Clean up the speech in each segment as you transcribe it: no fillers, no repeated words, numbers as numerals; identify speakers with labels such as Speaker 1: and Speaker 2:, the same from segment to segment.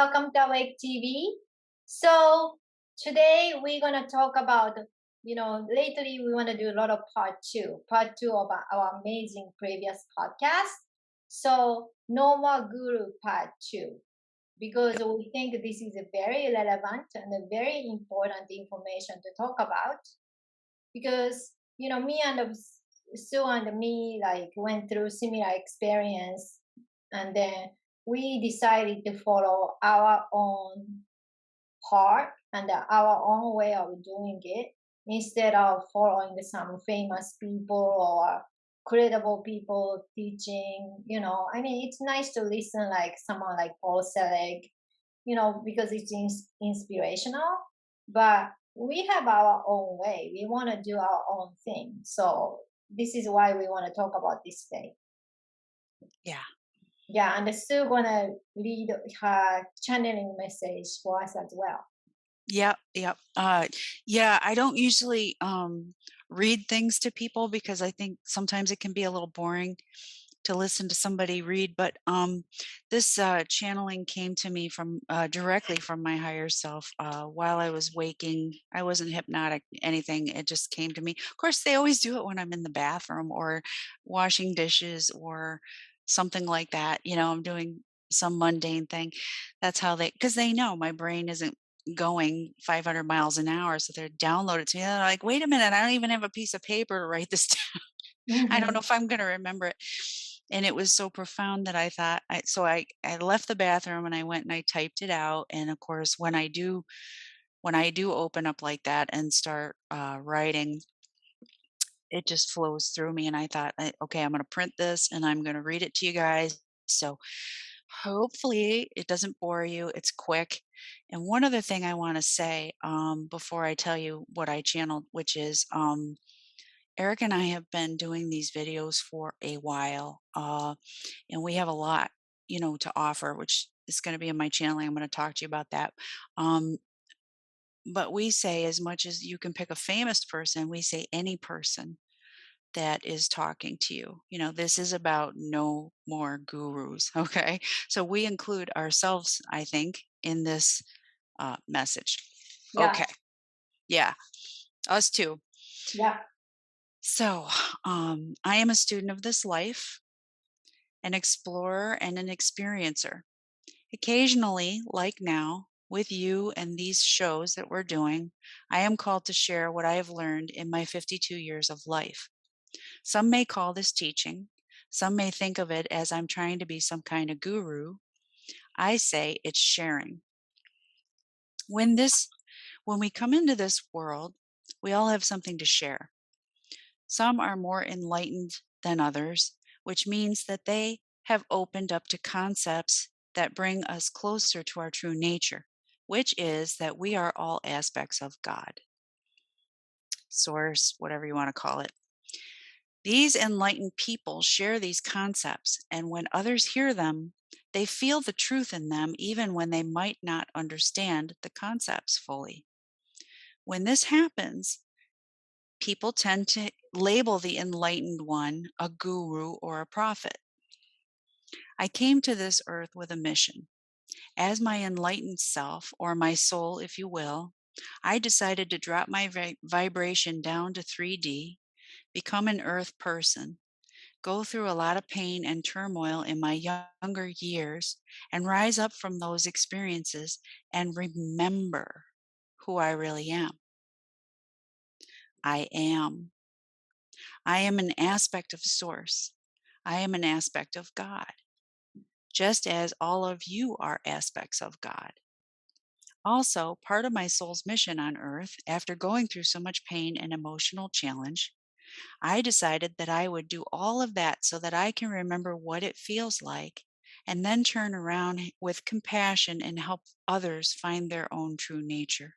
Speaker 1: welcome to Awake TV. So today we're gonna talk about, lately we want to do a lot of part two of our amazing previous podcast. So no more guru part two, because we think this is a very relevant and a very important information to talk about. Because me and Sue and me like went through similar experience, and then we decided to follow our own heart and our own way of doing it instead of following some famous people or credible people teaching. I mean, it's nice to listen like someone like Paul Selig, because it's inspirational, but we have our own way. We want to do our own thing. So this is why we want to talk about this today.
Speaker 2: Yeah.
Speaker 1: Yeah, and Sue gonna read her channeling message for us as well.
Speaker 2: Yep. Yep. Yeah, I don't usually read things to people because I think sometimes it can be a little boring to listen to somebody read. But this channeling came to me from directly from my higher self while I was waking. I wasn't hypnotic, anything. It just came to me. Of course, they always do it when I'm in the bathroom or washing dishes or something like that. I'm doing some mundane thing. That's how because they know my brain isn't going 500 miles an hour. So they're download it to me. And they're like, wait a minute, I don't even have a piece of paper to write this down. I don't know if I'm going to remember it. And it was so profound that I thought, I left the bathroom and I went and I typed it out. And of course, when I do open up like that and start writing, it just flows through me. And I thought, okay, I'm going to print this and I'm going to read it to you guys. So hopefully it doesn't bore you. It's quick. And one other thing I want to say before I tell you what I channeled, which is Eric and I have been doing these videos for a while, and we have a lot, to offer, which is going to be in my channeling. I'm going to talk to you about that. Um, but we say, as much as you can pick a famous person, we say any person that is talking to you. This is about no more gurus. Okay. So we include ourselves, I think, in this message.
Speaker 1: Yeah,
Speaker 2: Okay. Yeah. Us too.
Speaker 1: yeah,
Speaker 2: So I am a student of this life, an explorer, and an experiencer. Occasionally, like now, with you and these shows that we're doing, I am called to share what I have learned in my 52 years of life. Some may call this teaching. Some may think of it as I'm trying to be some kind of guru. I say it's sharing. When when we come into this world, we all have something to share. Some are more enlightened than others, which means that they have opened up to concepts that bring us closer to our true nature, which is that we are all aspects of God, source, whatever you want to call it. These enlightened people share these concepts, and when others hear them, they feel the truth in them even when they might not understand the concepts fully. When this happens, people tend to label the enlightened one a guru or a prophet. I came to this earth with a mission. As my enlightened self, or my soul, if you will, I decided to drop my vibration down to 3D, become an earth person, go through a lot of pain and turmoil in my younger years, and rise up from those experiences and remember who I really am. I am. I am an aspect of Source. I am an aspect of God, just as all of you are aspects of God. Also, part of my soul's mission on earth, after going through so much pain and emotional challenge, I decided that I would do all of that so that I can remember what it feels like and then turn around with compassion and help others find their own true nature.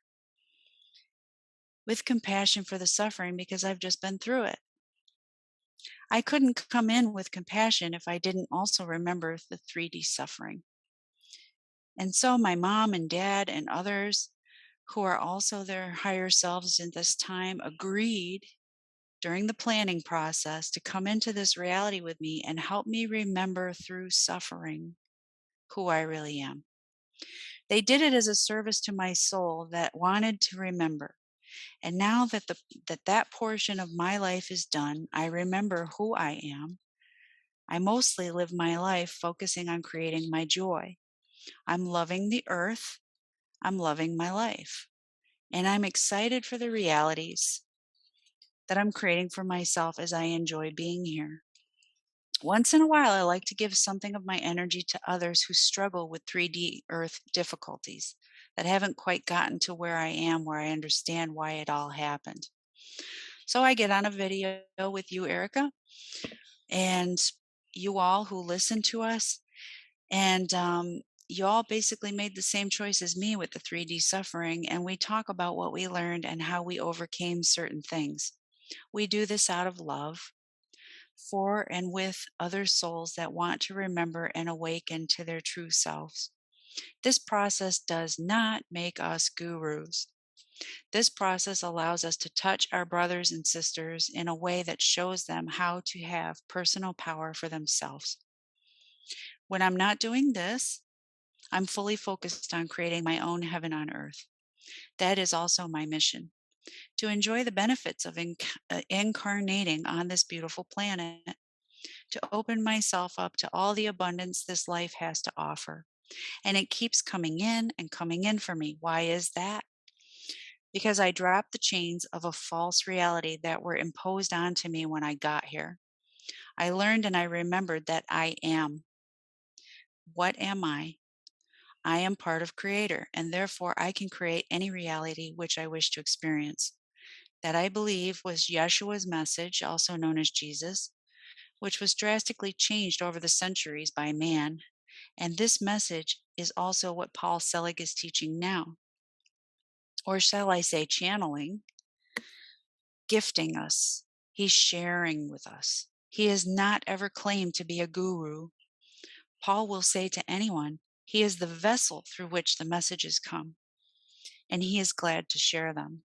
Speaker 2: With compassion for the suffering because I've just been through it. I couldn't come in with compassion if I didn't also remember the 3D suffering. And so my mom and dad and others who are also their higher selves in this time agreed during the planning process to come into this reality with me and help me remember through suffering who I really am. They did it as a service to my soul that wanted to remember. And now that that portion of my life is done, I remember who I am. I mostly live my life focusing on creating my joy. I'm loving the earth. I'm loving my life. And I'm excited for the realities that I'm creating for myself as I enjoy being here. Once in a while, I like to give something of my energy to others who struggle with 3D Earth difficulties that haven't quite gotten to where I am, where I understand why it all happened. So I get on a video with you, Erica, and you all who listen to us, and you all basically made the same choice as me with the 3D suffering, and we talk about what we learned and how we overcame certain things. We do this out of love for and with other souls that want to remember and awaken to their true selves. This process does not make us gurus. This process allows us to touch our brothers and sisters in a way that shows them how to have personal power for themselves. When I'm not doing this, I'm fully focused on creating my own heaven on earth. That is also my mission, to enjoy the benefits of incarnating on this beautiful planet, to open myself up to all the abundance this life has to offer. And it keeps coming in and coming in for me. Why is that? Because I dropped the chains of a false reality that were imposed onto me when I got here. I learned and I remembered that I am. What am I? I am part of Creator, and therefore I can create any reality which I wish to experience. That I believe was Yeshua's message, also known as Jesus, which was drastically changed over the centuries by man. And this message is also what Paul Selig is teaching now. Or shall I say, channeling, gifting us. He's sharing with us. He has not ever claimed to be a guru. Paul will say to anyone, he is the vessel through which the messages come, and he is glad to share them.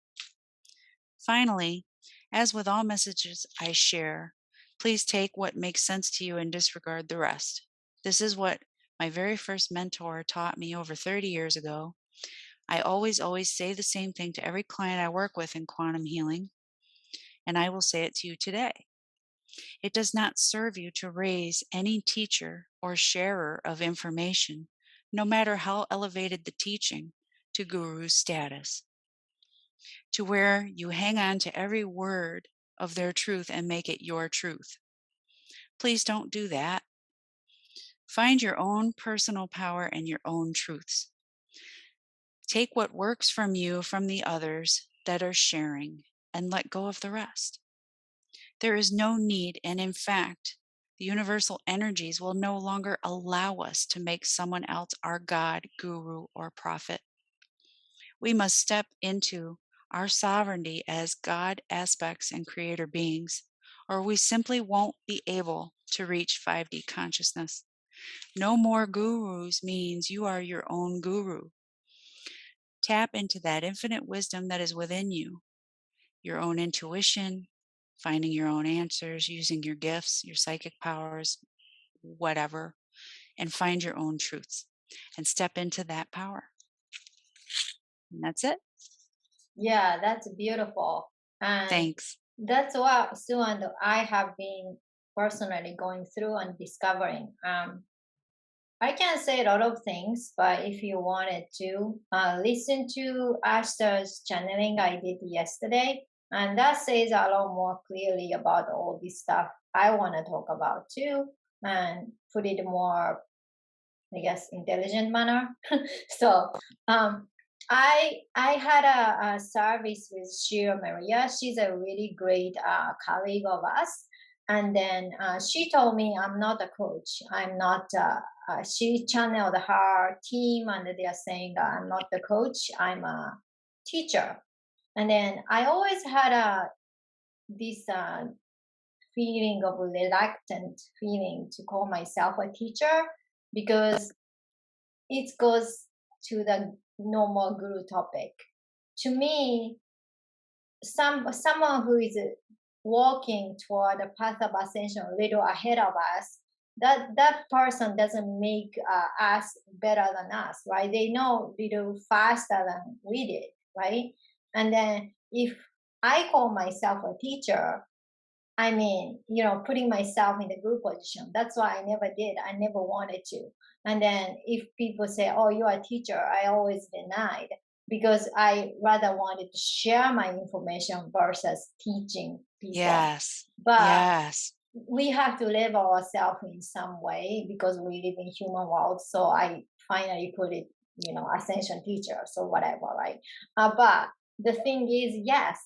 Speaker 2: Finally, as with all messages I share, please take what makes sense to you and disregard the rest. This is what my very first mentor taught me over 30 years ago. I always say the same thing to every client I work with in quantum healing, and I will say it to you today. It does not serve you to raise any teacher or sharer of information, no matter how elevated the teaching, to guru status, to where you hang on to every word of their truth and make it your truth. Please don't do that. Find your own personal power and your own truths. Take what works from you from the others that are sharing and let go of the rest. There is no need, and in fact, the universal energies will no longer allow us to make someone else our God, guru, or prophet. We must step into our sovereignty as God aspects and creator beings, or we simply won't be able to reach 5D consciousness. No more gurus means you are your own guru. Tap into that infinite wisdom that is within you, your own intuition, finding your own answers, using your gifts, your psychic powers, whatever, and find your own truths and step into that power. And that's it.
Speaker 1: Yeah, that's beautiful. And
Speaker 2: Thanks.
Speaker 1: that's what Sue and I have been personally going through and discovering. I can say a lot of things, but if you wanted to listen to Ashtar's channeling I did yesterday, and that says a lot more clearly about all this stuff I want to talk about too, and put it more, I guess, intelligent manner. So I had a service with Shira Maria. She's a really great colleague of us. And then she told me I'm not a coach. I'm not. She channeled her team, and they are saying I'm not the coach. I'm a teacher. And then I always had this feeling of reluctant feeling to call myself a teacher because it goes to the normal guru topic. To me, someone who is walking toward the path of ascension a little ahead of us, that person doesn't make us better than us, right? They know little faster than we did, right? And then if I call myself a teacher, I mean, putting myself in the good position. That's why I never did. I never wanted to. And then if people say, "Oh, you're a teacher," I always denied because I rather wanted to share my information versus teaching people.
Speaker 2: Yes.
Speaker 1: But
Speaker 2: Yes.
Speaker 1: we have to label ourselves in some way because we live in human world. So I finally put it, ascension teacher, so whatever, right? But the thing is, yes,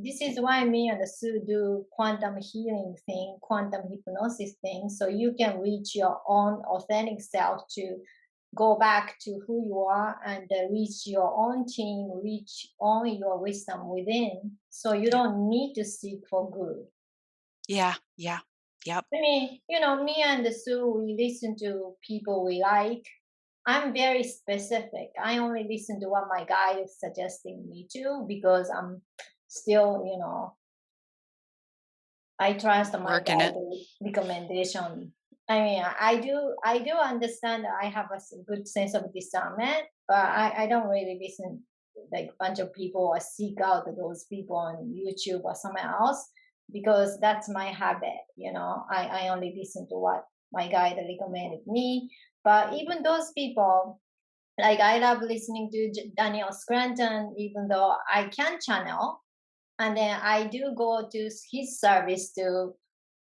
Speaker 1: this is why me and Sue do quantum healing thing, quantum hypnosis thing, so you can reach your own authentic self to go back to who you are and reach your own team, reach on your wisdom within, so you
Speaker 2: Yeah.
Speaker 1: don't need to seek for good.
Speaker 2: Yeah. Yeah. Yep.
Speaker 1: I mean, me and Sue, we listen to people we like. I'm very specific. I only listen to what my guide is suggesting me to because I'm still, I trust my
Speaker 2: Working it.
Speaker 1: guide recommendation. I mean, I do understand that I have a good sense of discernment, but I don't really listen like a bunch of people or seek out those people on YouTube or somewhere else because that's my habit. I only listen to what my guide recommended me. But even those people, like I love listening to Daniel Scranton, even though I can channel, and then I do go to his service to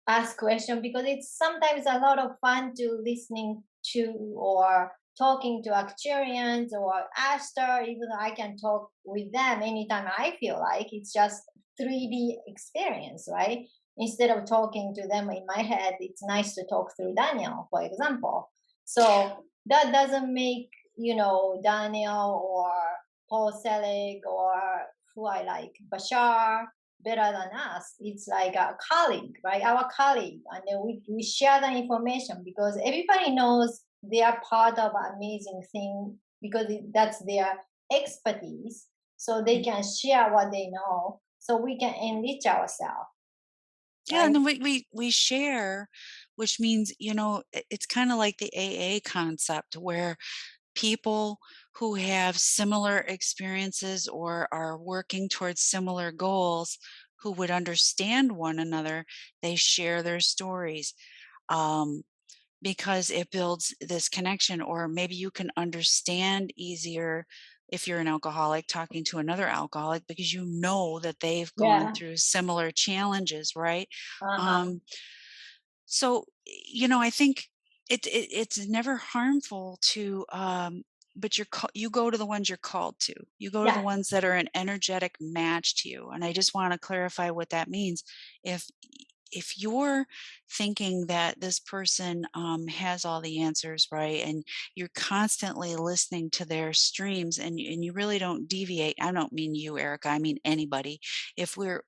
Speaker 1: ask questions because it's sometimes a lot of fun to listening to or talking to actuarians or Ashtar, even though I can talk with them anytime I feel like. It's just 3D experience, right? Instead of talking to them in my head, it's nice to talk through Daniel, for example. So that doesn't make, Daniel or Paul Selig or who I like, Bashar, better than us. It's like a colleague, right? Our colleague. And then we share the information because everybody knows they are part of an amazing thing because that's their expertise. So they
Speaker 2: Mm.
Speaker 1: can share what they know so we can enrich ourselves,
Speaker 2: Yeah,
Speaker 1: right?
Speaker 2: and then we share, which means, it's kind of like the AA concept where people who have similar experiences or are working towards similar goals who would understand one another, they share their stories. Um, because it builds this connection, or maybe you can understand easier if you're an alcoholic talking to another alcoholic because you know that they've gone
Speaker 1: Yeah.
Speaker 2: through similar challenges, right?
Speaker 1: Uh-huh.
Speaker 2: um I think it's never harmful to but you go to the ones you're called to. You go to the
Speaker 1: Yeah.
Speaker 2: ones that are an energetic match to you, and I just want to clarify what that means. If you're thinking that this person has all the answers, right, and you're constantly listening to their streams, and you really don't deviate. I don't mean you, Erica, I mean anybody. If we're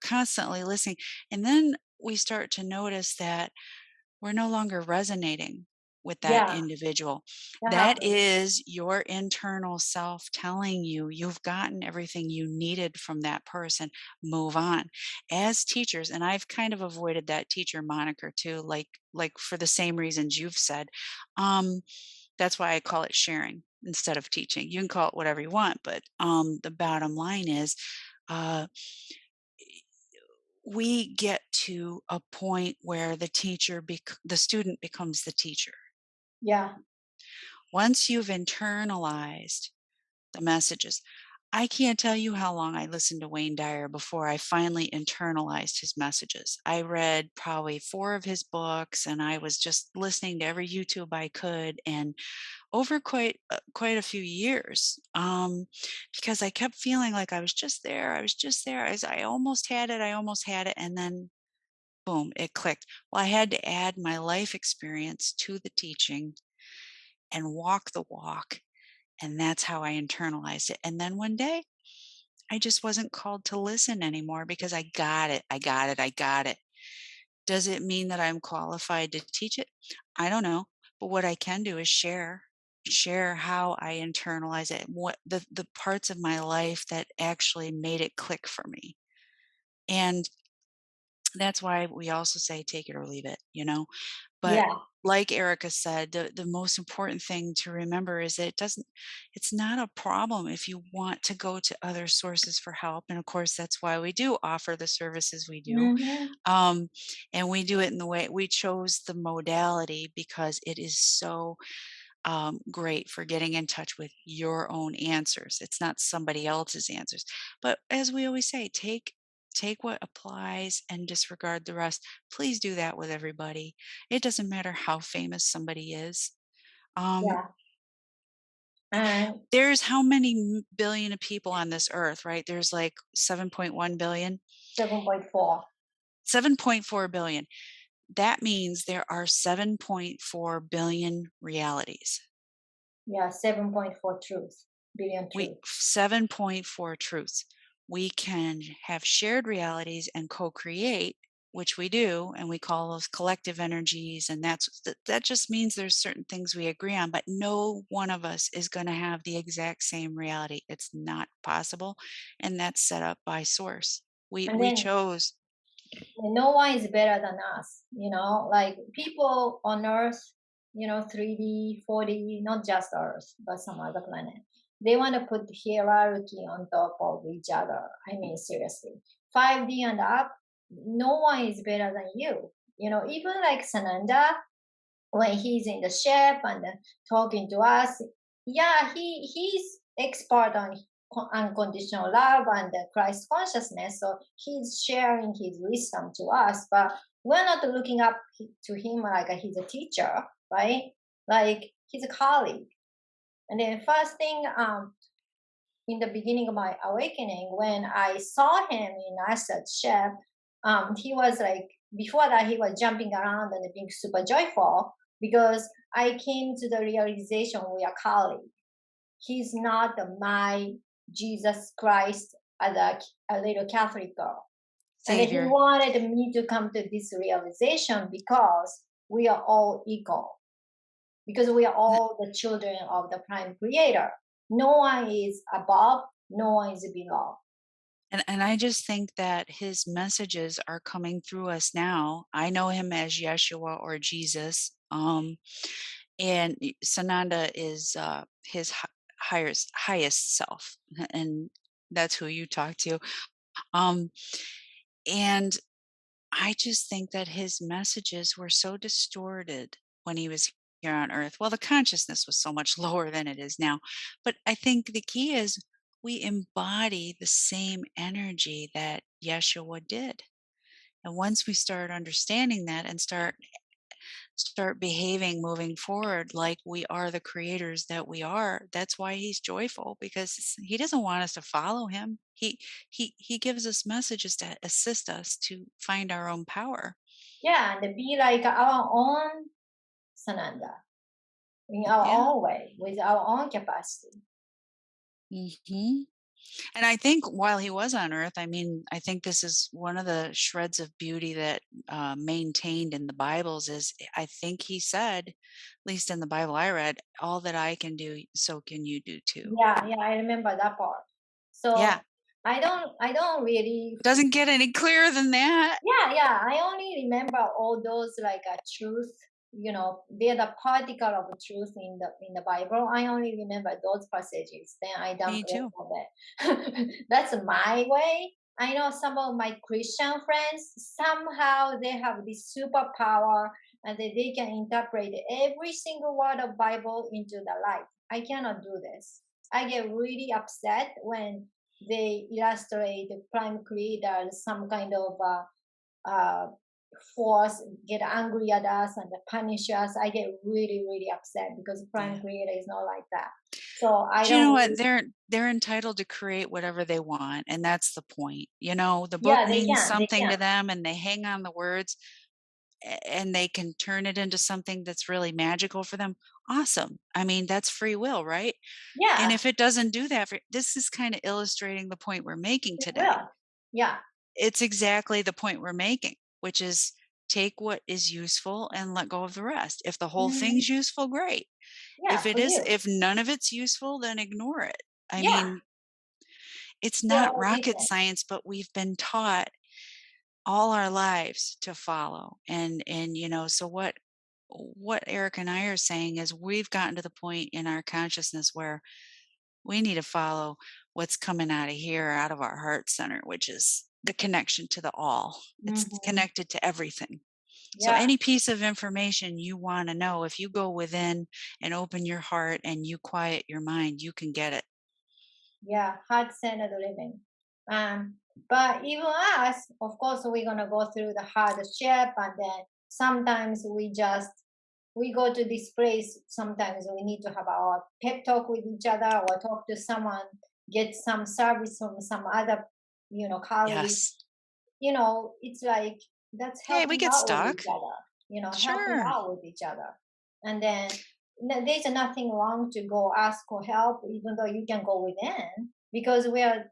Speaker 2: constantly listening, and then we start to notice that we're no longer resonating with that
Speaker 1: Yeah.
Speaker 2: individual.
Speaker 1: That
Speaker 2: That
Speaker 1: happens.
Speaker 2: is your internal self telling you you've gotten everything you needed from that person. Move on. As teachers, and I've kind of avoided that teacher moniker too, like for the same reasons you've said. Um, that's why I call it sharing instead of teaching. You can call it whatever you want, but the bottom line is uh, we get to a point where the student becomes the teacher.
Speaker 1: Yeah.
Speaker 2: Once you've internalized the messages, I can't tell you how long I listened to Wayne Dyer before I finally internalized his messages. I read probably 4 of his books, and I was just listening to every YouTube I could, and over quite a few years, because I kept feeling like I was just there, I was just there, as I almost had it, and then boom, it clicked. Well, I had to add my life experience to the teaching and walk the walk, and that's how I internalized it. And then one day, I just wasn't called to listen anymore because I got it. I got it. I got it. Does it mean that I'm qualified to teach it? I don't know. But what I can do is share how I internalize it, what the parts of my life that actually made it click for me. And That's why we also say take it or leave it, you know? But
Speaker 1: Yeah.
Speaker 2: like Erica said, the most important thing to remember is that it's not a problem if you want to go to other sources for help. And of course, that's why we do offer the services we do.
Speaker 1: Mm-hmm.
Speaker 2: Um, and we do it in the way we chose the modality because it is so great for getting in touch with your own answers. It's not somebody else's answers. But as we always say, take what applies and disregard the rest. Please do that with everybody. It doesn't matter how famous somebody is. Um,
Speaker 1: Yeah. And
Speaker 2: there's how many billion of people on this earth, right? There's like 7.1 billion,
Speaker 1: 7.4.
Speaker 2: 7.4 billion. That means there are 7.4 billion realities.
Speaker 1: Yeah, 7.4 truth, billion
Speaker 2: We
Speaker 1: truth.
Speaker 2: 7.4 truths. We can have shared realities and co-create, which we do, and we call those collective energies, and that just means there's certain things we agree on, but no one of us is going to have the exact same reality. It's not possible, and that's set up by source. We
Speaker 1: And
Speaker 2: we
Speaker 1: then
Speaker 2: chose.
Speaker 1: no one is better than us, like people on Earth, 3D, 4D, not just Earth, but some other planet. They want to put hierarchy on top of each other. I mean, seriously. 5D and up, no one is better than you. Even like Sananda, when he's in the ship and talking to us, yeah, he's expert on unconditional love and Christ consciousness, so he's sharing his wisdom to us, but we're not looking up to him like he's a teacher, right? Like he's a colleague. And then first thing, in the beginning of my awakening, when I saw him in Asad's ship, he was like, before that, he was jumping around and being super joyful because I came to the realization we are colleagues. He's not my Jesus Christ as a little Catholic girl. And then he
Speaker 2: Savior.
Speaker 1: wanted me to come to this realization because we are all equal, because we are all the children of the prime creator. No one is above, no one is below.
Speaker 2: And I just think that his messages are coming through us now. I know him as Yeshua or Jesus. And Sananda is his highest self, and that's who you talk to. Um, and I just think that his messages were so distorted when he was here on Earth. Well, the consciousness was so much lower than it is now, but I think the key is we embody the same energy that Yeshua did. And once we start understanding that and start behaving moving forward like we are the creators that we are, that's why he's joyful, because he doesn't want us to follow him. He gives us messages to assist us to find our own power.
Speaker 1: Yeah, and be like our own Sananda in our
Speaker 2: Yeah.
Speaker 1: own way with our own capacity.
Speaker 2: Hmm. And I think while he was on Earth, I mean, I think this is one of the shreds of beauty that maintained in the Bibles is I think he said, at least in the Bible I read, all that I can do, so can you do too.
Speaker 1: Yeah, yeah, I remember that part.
Speaker 2: Yeah.
Speaker 1: So I don't really.
Speaker 2: Doesn't get any clearer than that.
Speaker 1: Yeah, yeah. I only remember all those like truth. They're the particle of truth in the Bible. I only remember those passages. Then I dump
Speaker 2: Me
Speaker 1: rest
Speaker 2: too.
Speaker 1: of it. That's my way. I know some of my Christian friends somehow they have this superpower and they can interpret every single word of Bible into their life. I cannot do this. I get really upset when they illustrate the prime creator as some kind of uh, force, get angry at us and punish us. I get really, really upset because prime
Speaker 2: Yeah.
Speaker 1: creator is not like that. So I
Speaker 2: But you
Speaker 1: don't
Speaker 2: know
Speaker 1: really,
Speaker 2: what? They're entitled to create whatever they want, and that's the point. You know, the book
Speaker 1: yeah, they
Speaker 2: means
Speaker 1: can, they
Speaker 2: something
Speaker 1: can.
Speaker 2: to them and they hang on the words and they can turn it into something that's really magical for them. Awesome. I mean, that's free will, right? And
Speaker 1: Yeah,
Speaker 2: if it doesn't do that for this is kind of illustrating the point we're making
Speaker 1: it
Speaker 2: today.
Speaker 1: will. Yeah.
Speaker 2: It's exactly the point we're making, which is take what is useful and let go of the rest. If the whole
Speaker 1: Hmm.
Speaker 2: thing's useful, great.
Speaker 1: Yeah, for you.
Speaker 2: If none of it's useful, then ignore it. I
Speaker 1: Yeah,
Speaker 2: mean, it's
Speaker 1: we're
Speaker 2: not
Speaker 1: all
Speaker 2: rocket
Speaker 1: different.
Speaker 2: science, but we've been taught all our lives to follow. And so what Eric and I are saying is we've gotten to the point in our consciousness where we need to follow what's coming out of here, out of our heart center, which is the connection to the all. It's
Speaker 1: Hmm.
Speaker 2: connected to everything. So
Speaker 1: Yeah,
Speaker 2: any piece of information you want to know, if you go within and open your heart and you quiet your mind, you can get it.
Speaker 1: yeah, heart-centered living. Um, but even us, of course, we're gonna go through the hardship, and then sometimes we go to this place. Sometimes we need to have our pep talk with each other, or talk to someone, get some service from some other, colleague.
Speaker 2: Yes.
Speaker 1: It's like that's
Speaker 2: Hey, we
Speaker 1: helping
Speaker 2: get
Speaker 1: out with
Speaker 2: stuck.
Speaker 1: each other, helping
Speaker 2: Sure.
Speaker 1: out with each other. And then there's nothing wrong to go ask for help, even though you can go within, because we are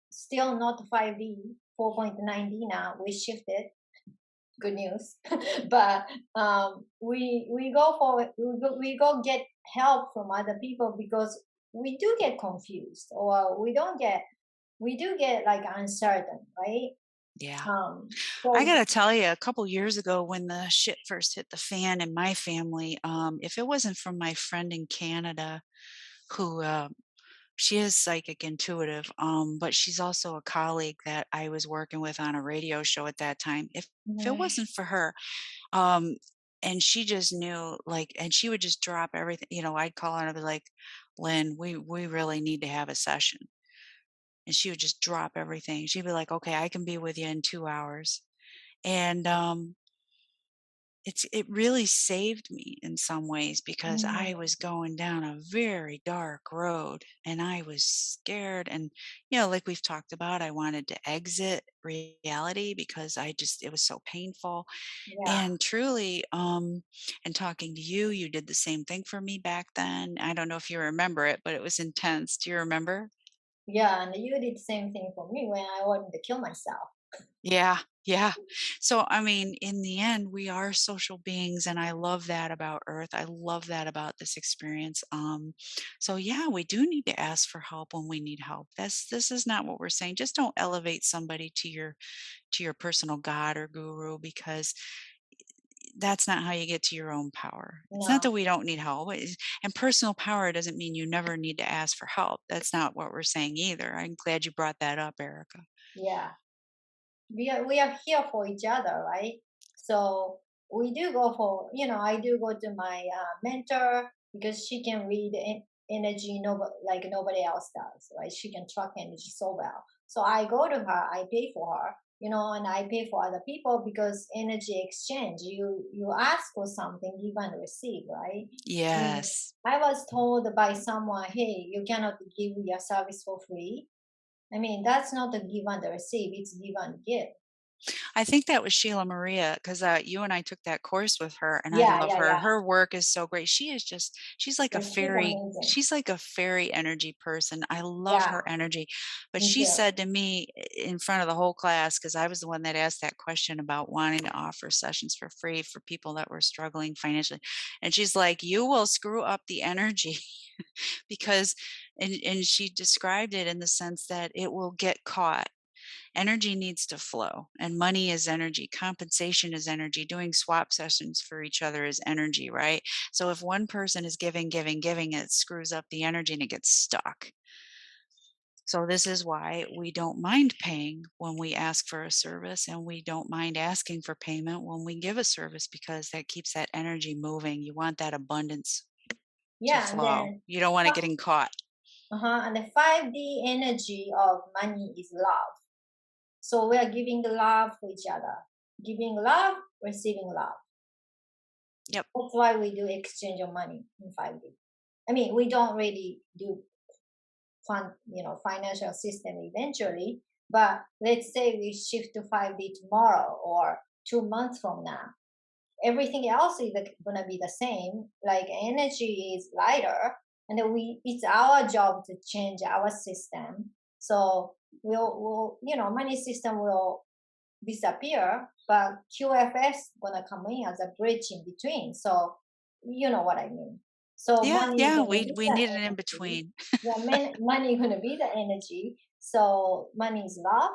Speaker 1: still not 5D, 4.9D now. We shifted. Good news. But we go get help from other people because we do get confused, or we do get like uncertain, right?
Speaker 2: Yeah. I
Speaker 1: So
Speaker 2: gotta tell you, a couple years ago when the shit first hit the fan in my family, if it wasn't for my friend in Canada who, she is psychic intuitive, but she's also a colleague that I was working with on a radio show at that time. If it
Speaker 1: mhm,
Speaker 2: wasn't for her, um, and she just knew, like, and she would just drop everything. I'd call her and I'd be like, "Lynn, we really need to have a session," and she would just drop everything. She'd be like, "Okay, I can be with you in 2 hours," and it really saved me in some ways because I
Speaker 1: mhm,
Speaker 2: was going down a very dark road and I was scared. And like we've talked about, I wanted to exit reality because it was so painful.
Speaker 1: yeah,
Speaker 2: And truly, and talking to you, you did the same thing for me back then. I don't know if you remember it, but it was intense. Do you remember?
Speaker 1: yeah. And you did the same thing for me when I wanted to kill myself.
Speaker 2: Yeah, yeah. So, I mean, in the end, we are social beings, and I love that about Earth. I love that about this experience. So yeah, we do need to ask for help when we need help. This is not what we're saying. Just don't elevate somebody to your personal god or guru because that's not how you get to your own power. It's not that
Speaker 1: No,
Speaker 2: we don't need help, and personal power doesn't mean you never need to ask for help. That's not what we're saying either. I'm glad you brought that up, Erica.
Speaker 1: yeah. We are here for each other, right? So we do go for, I do go to my mentor because she can read energy, like nobody else does, right? She can track energy so well. So I go to her, I pay for her, and I pay for other people because energy exchange. You ask for something, give and receive, right? I mean,
Speaker 2: Yes.
Speaker 1: I was told by someone, hey, you cannot give your service for free. I mean, that's not a give and receive, it's give and give.
Speaker 2: I think that was Sheila Maria because you and I took that course with her, and I
Speaker 1: Yeah,
Speaker 2: love
Speaker 1: yeah,
Speaker 2: her.
Speaker 1: yeah.
Speaker 2: Her work is so great. She's like a
Speaker 1: Yeah, she's
Speaker 2: fairy.
Speaker 1: amazing.
Speaker 2: She's like a fairy energy person. I love
Speaker 1: Yeah,
Speaker 2: her energy. But
Speaker 1: me
Speaker 2: she
Speaker 1: too.
Speaker 2: said to me in front of the whole class, because I was the one that asked that question about wanting to offer sessions for free for people that were struggling financially. And she's like, "You will screw up the energy because," and she described it in the sense that it will get caught. Energy needs to flow, and money is energy. Compensation is energy. Doing swap sessions for each other is energy, right? So if one person is giving, giving, giving, it screws up the energy and it gets stuck. So this is why we don't mind paying when we ask for a service, and we don't mind asking for payment when we give a service because that keeps that energy moving. You want that abundance to
Speaker 1: Yeah, and
Speaker 2: flow.
Speaker 1: then
Speaker 2: You don't want it getting caught.
Speaker 1: and the 5D energy of money is love. So we are giving the love to each other. Giving love, receiving love.
Speaker 2: Yep.
Speaker 1: That's why we do exchange of money in 5D. I mean, we don't really do financial system eventually, but let's say we shift to 5D tomorrow or 2 months from now. Everything else is going to be the same, like energy is lighter, and then it's our job to change our system. So we'll money system will disappear, but QFS gonna come in as a bridge in between. So you know what I mean. So
Speaker 2: Yeah,
Speaker 1: money is
Speaker 2: yeah,
Speaker 1: gonna
Speaker 2: we
Speaker 1: be
Speaker 2: we
Speaker 1: the
Speaker 2: need it in
Speaker 1: energy.
Speaker 2: between.
Speaker 1: Yeah, money gonna be the energy. So money is love,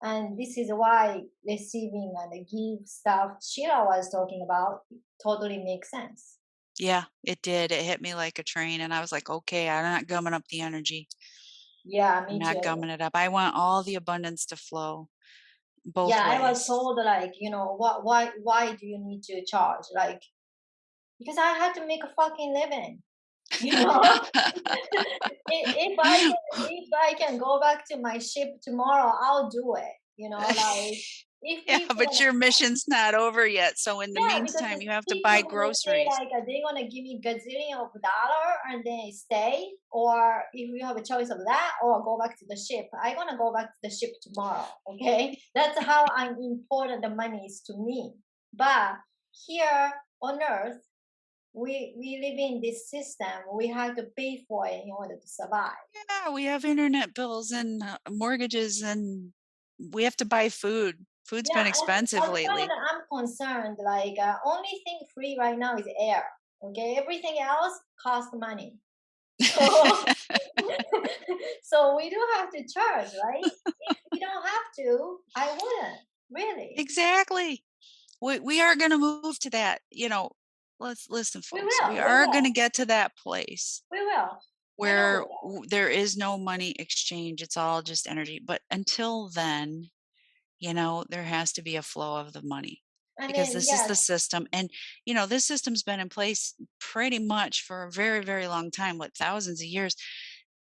Speaker 1: And this is why receiving and give stuff Sheila was talking about totally makes sense.
Speaker 2: Yeah, it did. It hit me like a train, and I was like, "Okay, I'm not gumming up the energy.
Speaker 1: Yeah,
Speaker 2: I'm
Speaker 1: me
Speaker 2: not
Speaker 1: too.
Speaker 2: gumming it up. I want all the abundance to flow
Speaker 1: Yeah,
Speaker 2: both
Speaker 1: I was
Speaker 2: ways."
Speaker 1: told like, why do you need to charge? Like, because I had to make a fucking living, you know? If I can go back to my ship tomorrow, I'll do it. Like if
Speaker 2: Yeah,
Speaker 1: people
Speaker 2: but your mission's not over yet, so in the
Speaker 1: yeah, because
Speaker 2: meantime,
Speaker 1: the
Speaker 2: you have to buy
Speaker 1: people who say
Speaker 2: groceries.
Speaker 1: like they're gonna give me gazillion of dollar and then stay, or if you have a choice of that or go back to the ship, I'm gonna go back to the ship tomorrow. Okay, that's how important the money is to me. But here on Earth, we live in this system. We have to pay for it in order to survive.
Speaker 2: Yeah, we have internet bills and, mortgages, and we have to buy food. Food's
Speaker 1: Yeah,
Speaker 2: been expensive
Speaker 1: as far as
Speaker 2: lately.
Speaker 1: I'm concerned, like only thing free right now is air. Okay, everything else costs money. So so we do have to charge, right? If we don't have to, I wouldn't. Really.
Speaker 2: Exactly. We are gonna move to that, let's listen,
Speaker 1: We
Speaker 2: folks. We
Speaker 1: will. We
Speaker 2: are gonna
Speaker 1: will.
Speaker 2: get to that place
Speaker 1: We will. I know we
Speaker 2: where
Speaker 1: will.
Speaker 2: there is no money exchange. It's all just energy. But until then, there has to be a flow of the money
Speaker 1: I
Speaker 2: because
Speaker 1: mean,
Speaker 2: this is
Speaker 1: yes,
Speaker 2: the system. And, this system's been in place pretty much for a very, very long time, what, thousands of years.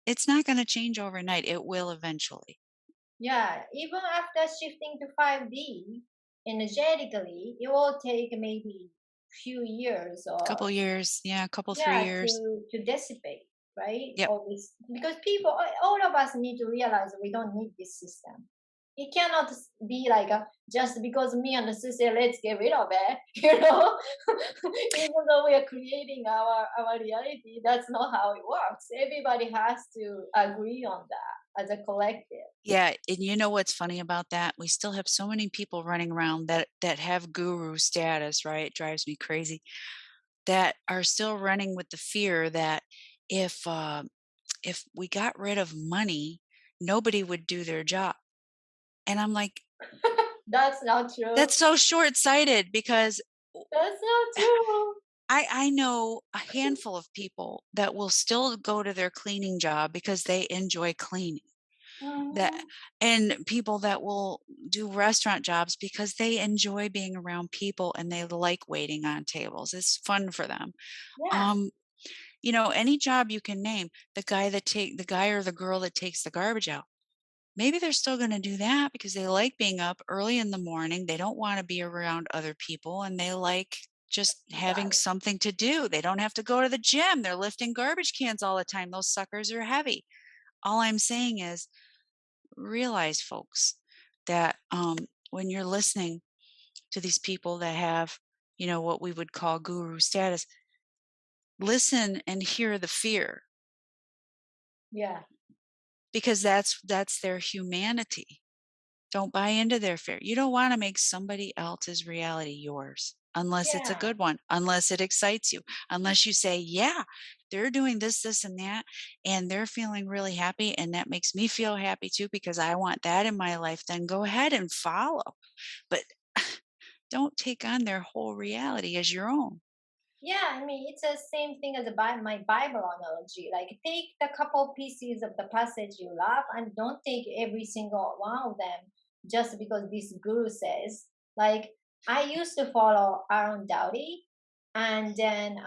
Speaker 2: It's not going to change overnight. It will eventually.
Speaker 1: yeah. Even after shifting to 5D energetically, it will take maybe few years
Speaker 2: Couple
Speaker 1: or
Speaker 2: years. Yeah, a couple,
Speaker 1: yeah
Speaker 2: 3 years.
Speaker 1: to dissipate, right?
Speaker 2: Yep.
Speaker 1: All this because people, all of us need to realize we don't need this system. It cannot be like just because me and the sister, let's get rid of it, even though we are creating our reality, that's not how it works. Everybody has to agree on that as a collective.
Speaker 2: Yeah, and you know what's funny about that? We still have so many people running around that have guru status, right? It drives me crazy. That are still running with the fear that if if we got rid of money, nobody would do their job. And I'm like,
Speaker 1: That's not true.
Speaker 2: that's so short-sighted because
Speaker 1: That's not true.
Speaker 2: I know a handful of people that will still go to their cleaning job because they enjoy cleaning. That
Speaker 1: Hmm.
Speaker 2: and people that will do restaurant jobs because they enjoy being around people and they like waiting on tables. It's fun for them.
Speaker 1: Yeah,
Speaker 2: Um, any job you can name, the guy or the girl that takes the garbage out. Maybe they're still going to do that because they like being up early in the morning. They don't want to be around other people and they like just having
Speaker 1: exactly.
Speaker 2: something to do. They don't have to go to the gym. They're lifting garbage cans all the time. Those suckers are heavy. All I'm saying is realize, folks, that when you're listening to these people that have, what we would call guru status, listen and hear the fear
Speaker 1: Yeah,
Speaker 2: because that's their humanity. Don't buy into their fear. You don't want to make somebody else's reality yours unless it's a
Speaker 1: yeah.
Speaker 2: good one, unless it excites you, unless you say, yeah, they're doing this, and that, and they're feeling really happy. And that makes me feel happy too because I want that in my life. Then go ahead and follow. But don't take on their whole reality as your own.
Speaker 1: Yeah, I mean, it's the same thing as my Bible analogy. Like, take the couple pieces of the passage you love and don't take every single one of them just because this guru says. Like, I used to follow Aaron Dowdy, and then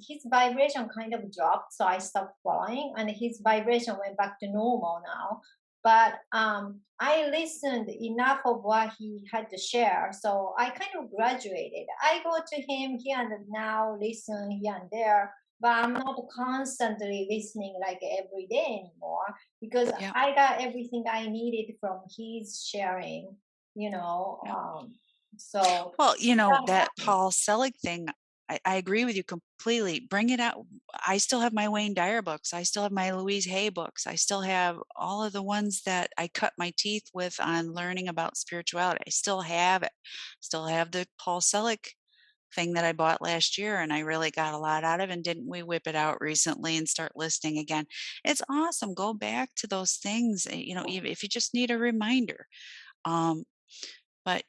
Speaker 1: his vibration kind of dropped, so I stopped following, and his vibration went back to normal now. But I listened enough of what he had to share, so I kind of graduated. I go to him here and now, listen here and there, but I'm not constantly listening like every day anymore because
Speaker 2: Yeah.
Speaker 1: I got everything I needed from his sharing, you know.
Speaker 2: Yeah.
Speaker 1: So
Speaker 2: Well,
Speaker 1: that
Speaker 2: that
Speaker 1: happened.
Speaker 2: Paul Selig thing, I agree with you completely. Bring it out. I still have my Wayne Dyer books. I still have my Louise Hay books. I still have all of the ones that I cut my teeth with on learning about spirituality. I still have it. Still have the Paul Selig thing that I bought last year and I really got a lot out of. And didn't we whip it out recently and start listening again? It's awesome. Go back to those things, even if you just need a reminder. Um, but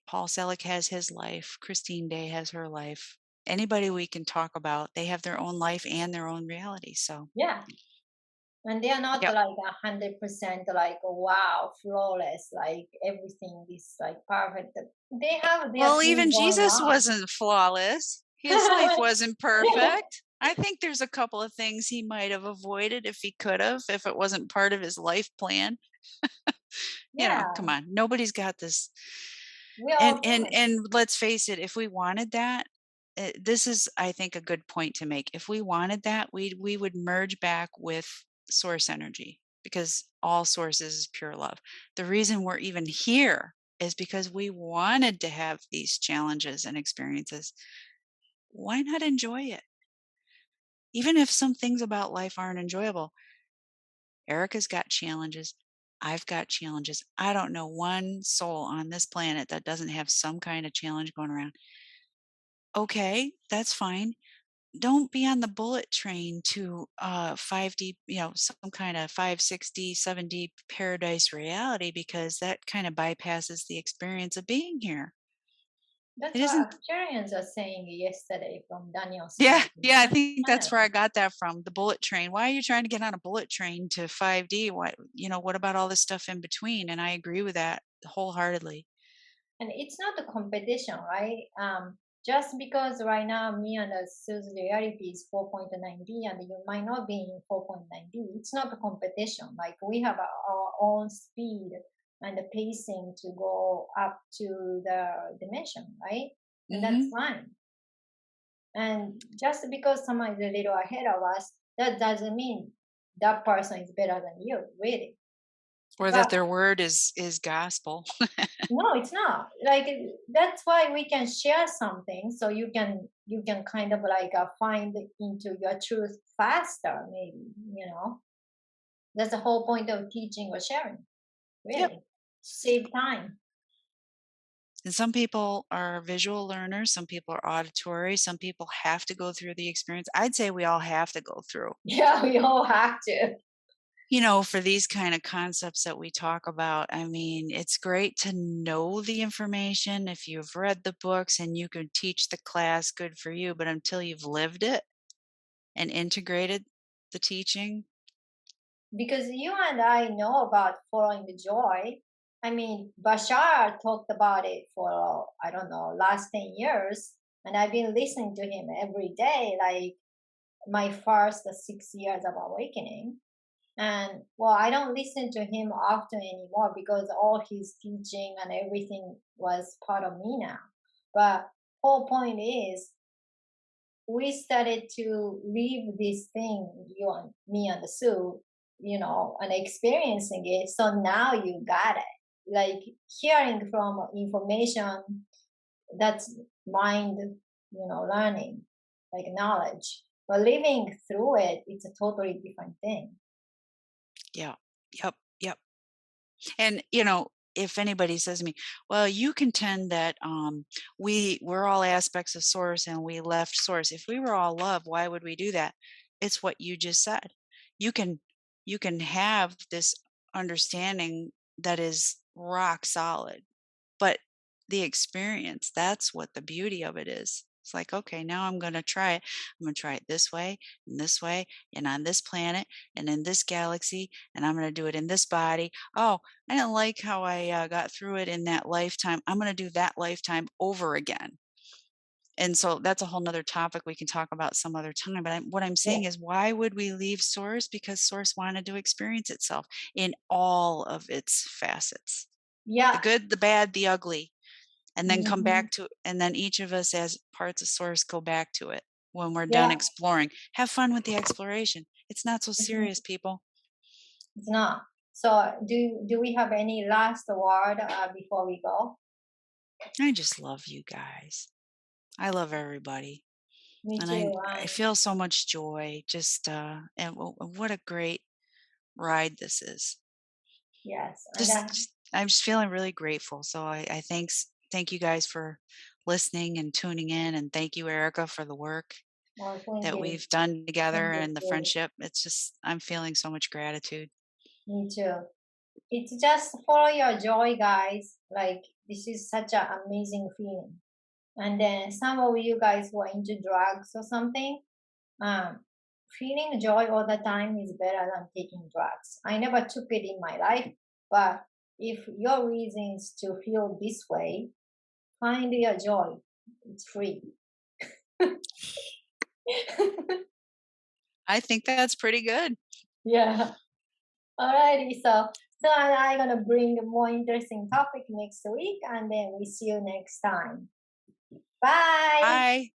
Speaker 2: Paul Selig has his life. Christine Day has her life. Anybody we can talk about, they have their own life and their own reality. So,
Speaker 1: Yeah. And they are not
Speaker 2: yep.
Speaker 1: like 100% like wow, flawless, like everything is like perfect. They have their
Speaker 2: Well,
Speaker 1: thing
Speaker 2: even
Speaker 1: going
Speaker 2: Jesus
Speaker 1: on.
Speaker 2: wasn't flawless. His life wasn't perfect. I think there's a couple of things he might have avoided if he could have, if it wasn't part of his life plan. Come
Speaker 1: Yeah,
Speaker 2: on. Nobody's got this.
Speaker 1: we are
Speaker 2: And
Speaker 1: all
Speaker 2: and
Speaker 1: human.
Speaker 2: and let's face it, if we wanted that, this is, I think, a good point to make. If we wanted that, we would merge back with source energy, because all sources is pure love. The reason we're even here is because we wanted to have these challenges and experiences. Why not enjoy it? Even if some things about life aren't enjoyable, Erica's got challenges. I've got challenges. I don't know one soul on this planet that doesn't have some kind of challenge going around. Okay, that's fine. Don't be on the bullet train to 5D, some kind of 5, 6D, 7D paradise reality, because that kind of bypasses the experience of being here.
Speaker 1: That's
Speaker 2: It
Speaker 1: what
Speaker 2: isn't.
Speaker 1: Arcturians are saying yesterday from Daniel
Speaker 2: Yeah,
Speaker 1: speaking.
Speaker 2: yeah, I
Speaker 1: And
Speaker 2: think
Speaker 1: I
Speaker 2: that's where
Speaker 1: know.
Speaker 2: I got that from, the bullet train. Why are you trying to get on a bullet train to 5D? What about all this stuff in between? And I agree with that wholeheartedly.
Speaker 1: And it's not a competition, right? Just because right now me and Sue's reality is 4.9D and you might not be in 4.9D, it's not a competition. Like we have our own speed and the pacing to go up to the dimension, right? And that's
Speaker 2: Mhm.
Speaker 1: fine. And just because someone is a little ahead of us, that doesn't mean that person is better than you, really.
Speaker 2: Or
Speaker 1: But
Speaker 2: that their word is gospel.
Speaker 1: no, it's not. Like that's why we can share something so you can kind of like find into your truth faster, maybe, you know. That's the whole point of teaching or sharing,
Speaker 2: Yep.
Speaker 1: really. Save time.
Speaker 2: And some people are visual learners, some people are auditory, some people have to go through the experience. I'd say we all have to go through,
Speaker 1: Yeah, we all have to.
Speaker 2: for these kind of concepts that we talk about. I mean, it's great to know the information. If you've read the books and you can teach the class, good for you. But until you've lived it and integrated the teaching,
Speaker 1: Because you and I know about following the joy. I mean, Bashar talked about it for, I don't know, last 10 years. And I've been listening to him every day, like my first 6 years of awakening. And well, I don't listen to him often anymore because all his teaching and everything was part of me now. But whole point is we started to live this thing, you and me and Sue, and experiencing it. So now you got it. Like hearing from information that's mind, learning, like knowledge. But living through it, it's a totally different thing.
Speaker 2: yeah, yep, yep. And, if anybody says to me, "Well, you contend that we're all aspects of source and we left source. If we were all love, why would we do that?" It's what you just said. You can you can have this understanding that is rock solid, but the experience, that's what the beauty of it is. It's like, okay, now I'm going to try it. I'm going to try it this way, and on this planet, and in this galaxy, and I'm going to do it in this body. Oh, I didn't like how I got through it in that lifetime. I'm going to do that lifetime over again. And so that's a whole nother topic we can talk about some other time. But what I'm
Speaker 1: Yeah.
Speaker 2: saying is, why would we leave Source? Because Source wanted to experience itself in all of its facets, the
Speaker 1: Yeah.
Speaker 2: good, the bad, the ugly, and then come
Speaker 1: Hmm.
Speaker 2: back to, and then each of us as parts of source go back to it when we're done
Speaker 1: Yeah.
Speaker 2: exploring. Have fun with the exploration. It's not so serious,
Speaker 1: Hmm.
Speaker 2: people.
Speaker 1: It's not. So, do we have any last word before we go?
Speaker 2: I just love you guys. I love everybody.
Speaker 1: Me
Speaker 2: And I
Speaker 1: too.
Speaker 2: I feel so much joy, just and what a great ride this is.
Speaker 1: Yes, and
Speaker 2: Just I'm just feeling really grateful. So I thank you guys for listening and tuning in, and thank you, Erica, for the work
Speaker 1: well, thank
Speaker 2: that
Speaker 1: you,
Speaker 2: we've done together
Speaker 1: thank you
Speaker 2: and the
Speaker 1: too.
Speaker 2: friendship. It's just, I'm feeling so much gratitude.
Speaker 1: Me too. It's just follow your joy, guys. Like, this is such an amazing feeling. And then some of you guys who are into drugs or something, um, feeling joy all the time is better than taking drugs. I never took it in my life, but if your reason is to feel this way, find your joy. It's free.
Speaker 2: I think that's pretty good.
Speaker 1: Yeah. Alrighty. So I'm gonna bring a more interesting topic next week, and then we see you next time. Bye.
Speaker 2: Bye.